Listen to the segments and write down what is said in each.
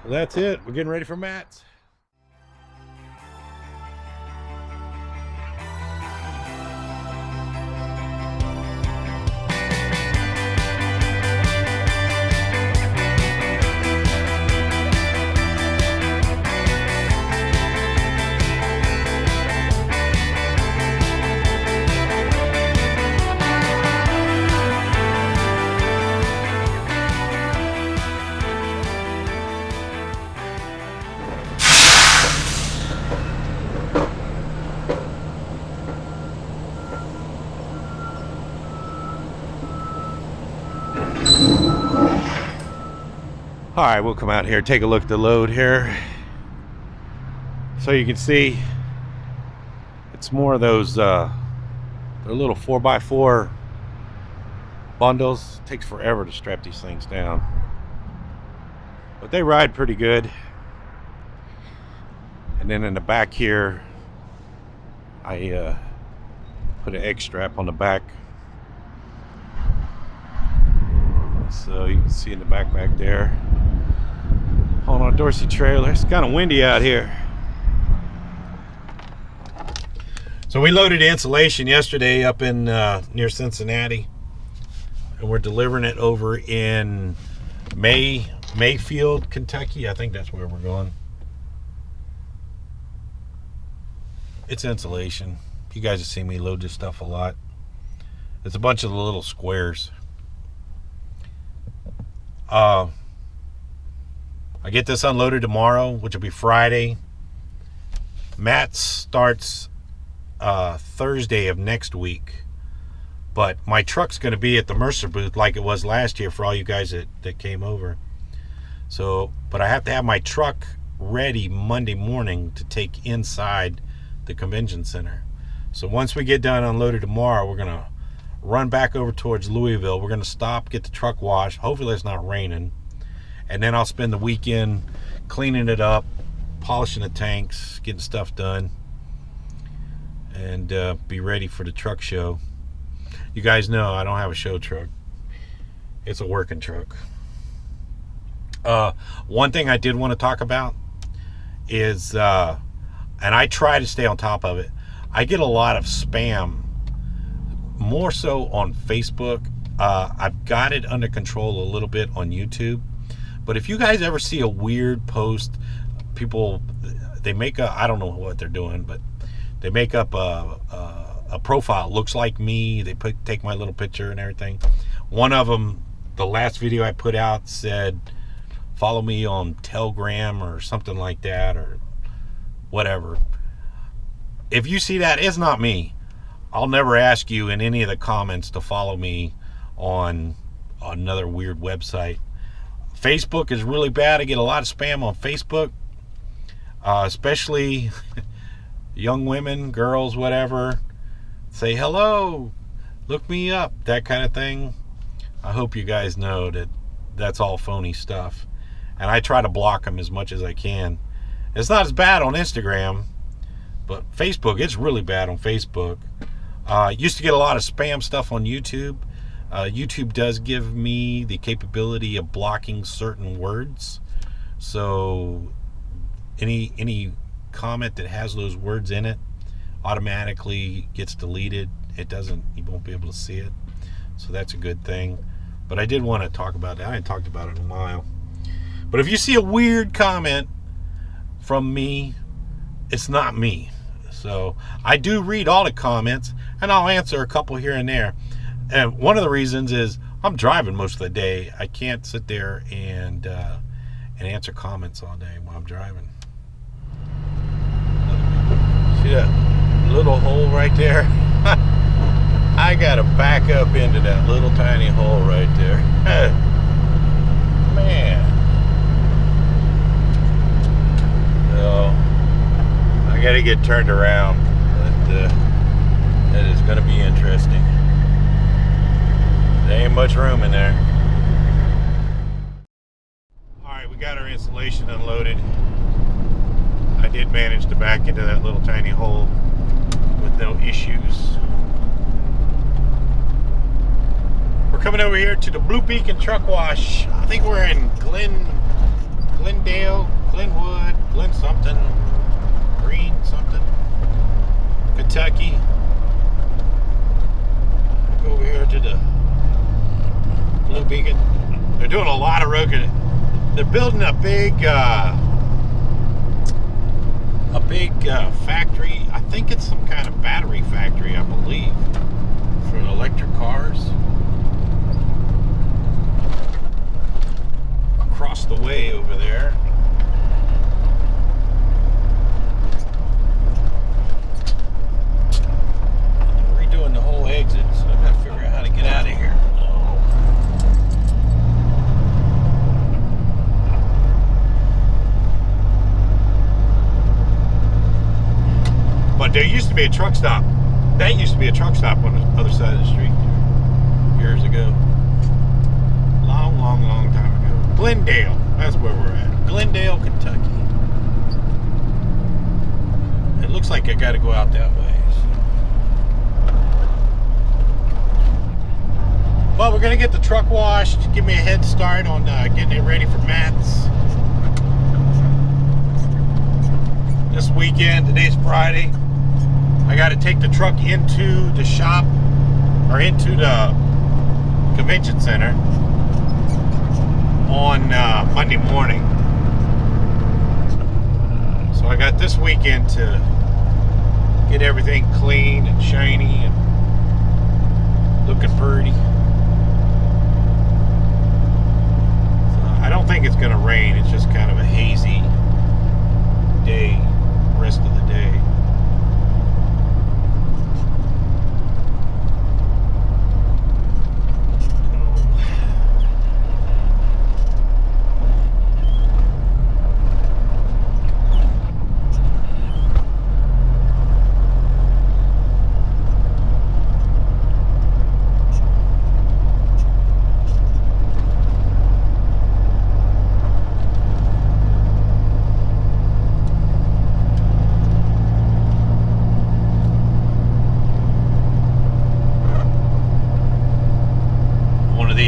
So that's it. We're getting ready for mats. All right, we'll come out here, take a look at the load here. So you can see it's more of those they're little 4x4 bundles. It takes forever to strap these things down, but they ride pretty good. And then in the back here, I put an X strap on the back, so you can see in the back there. On our Dorsey trailer. It's kind of windy out here. So we loaded insulation yesterday up in near Cincinnati, and we're delivering it over in Mayfield, Kentucky. I think that's where we're going. It's insulation. You guys have seen me load this stuff a lot. It's a bunch of the little squares. I get this unloaded tomorrow, which will be Friday. Mats starts Thursday of next week. But my truck's going to be at the Mercer booth like it was last year for all you guys that came over. So, but I have to have my truck ready Monday morning to take inside the convention center. So once we get done unloaded tomorrow, we're going to run back over towards Louisville. We're going to stop, get the truck washed. Hopefully it's not raining. And then I'll spend the weekend cleaning it up, polishing the tanks, getting stuff done, and be ready for the truck show. You guys know I don't have a show truck. It's a working truck. One thing I did want to talk about is, and I try to stay on top of it, I get a lot of spam, more so on Facebook. I've got it under control a little bit on YouTube. But if you guys ever see a weird post, people, they make a, I don't know what they're doing, but they make up a profile, looks like me. They take my little picture and everything. One of them, the last video I put out said, follow me on Telegram or something like that, or whatever. If you see that, it's not me. I'll never ask you in any of the comments to follow me on another weird website. Facebook is really bad. I get a lot of spam on Facebook, especially young women, girls, whatever. Say hello, look me up, that kind of thing. I hope you guys know that that's all phony stuff. And I try to block them as much as I can. It's not as bad on Instagram, but Facebook, it's really bad on Facebook. Used to get a lot of spam stuff on YouTube. YouTube does give me the capability of blocking certain words, so any comment that has those words in it automatically gets deleted. You won't be able to see it, so that's a good thing. But I did want to talk about that. I hadn't talked about it in a while. But if you see a weird comment from me, it's not me. So I do read all the comments, and I'll answer a couple here and there. And one of the reasons is I'm driving most of the day. I can't sit there and answer comments all day while I'm driving. See that little hole right there? I gotta back up into that little tiny hole right there. Man. So I gotta get turned around. But that is gonna be interesting. There ain't much room in there. Alright, we got our insulation unloaded. I did manage to back into that little tiny hole with no issues. We're coming over here to the Blue Beacon Truck Wash. I think we're in Glendale something, green something, Kentucky. Go over here to the Blue Beacon. They're doing a lot of road. They're building a big factory. I think it's some kind of battery factory, I believe, for electric cars. Across the way over there. Redoing the whole exit, so I gotta figure out how to get out of here. But there used to be a truck stop. That used to be a truck stop on the other side of the street years ago. Long time ago. Glendale, that's where we're at. Glendale, Kentucky. It looks like I got to go out that way. Well, we're going to get the truck washed. Give me a head start on getting it ready for mats. This weekend, today's Friday, I got to take the truck into the shop, or into the convention center on Monday morning. So I got this weekend to get everything clean and shiny and looking pretty. So I don't think it's going to rain. It's just kind of a hazy day, rest of the day.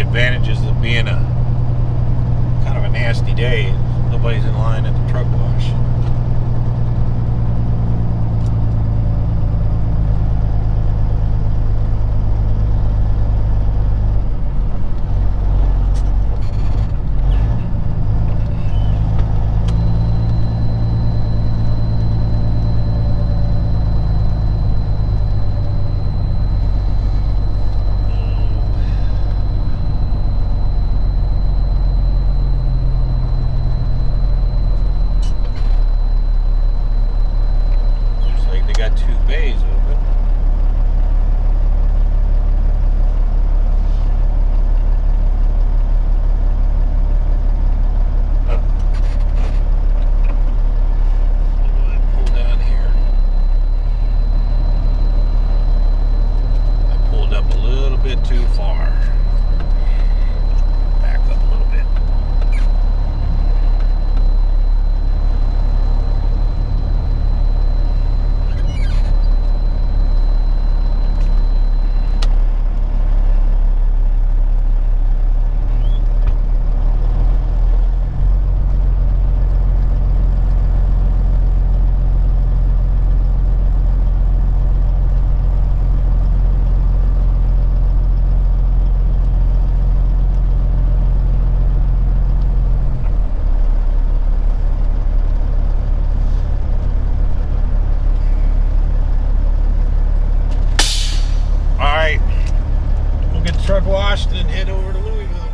Advantages of being a kind of a nasty day. Nobody's in line at the truck wash. Truck washed and head over to Louisville.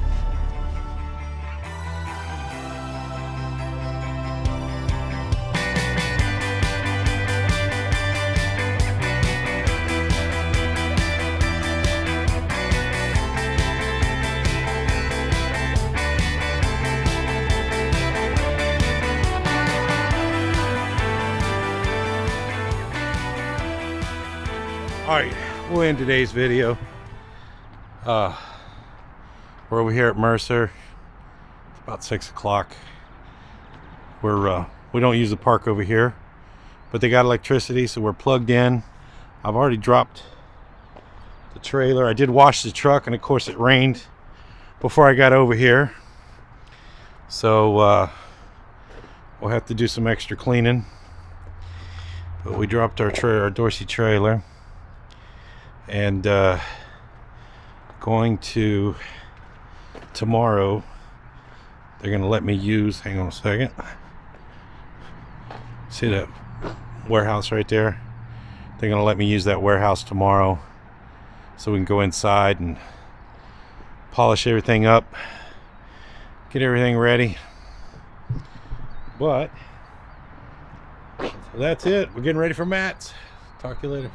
Alright, we'll end today's video. We're over here at Mercer. It's about 6 o'clock. We don't use the park over here, but they got electricity, so we're plugged in. I've already dropped the trailer. I did wash the truck, and of course it rained before I got over here. So we'll have to do some extra cleaning. But we dropped our Dorsey trailer, and going to tomorrow, they're gonna let me use, hang on a second, see that warehouse right there? They're gonna let me use that warehouse tomorrow so we can go inside and polish everything up, get everything ready. But so that's it. We're getting ready for mats. Talk to you later.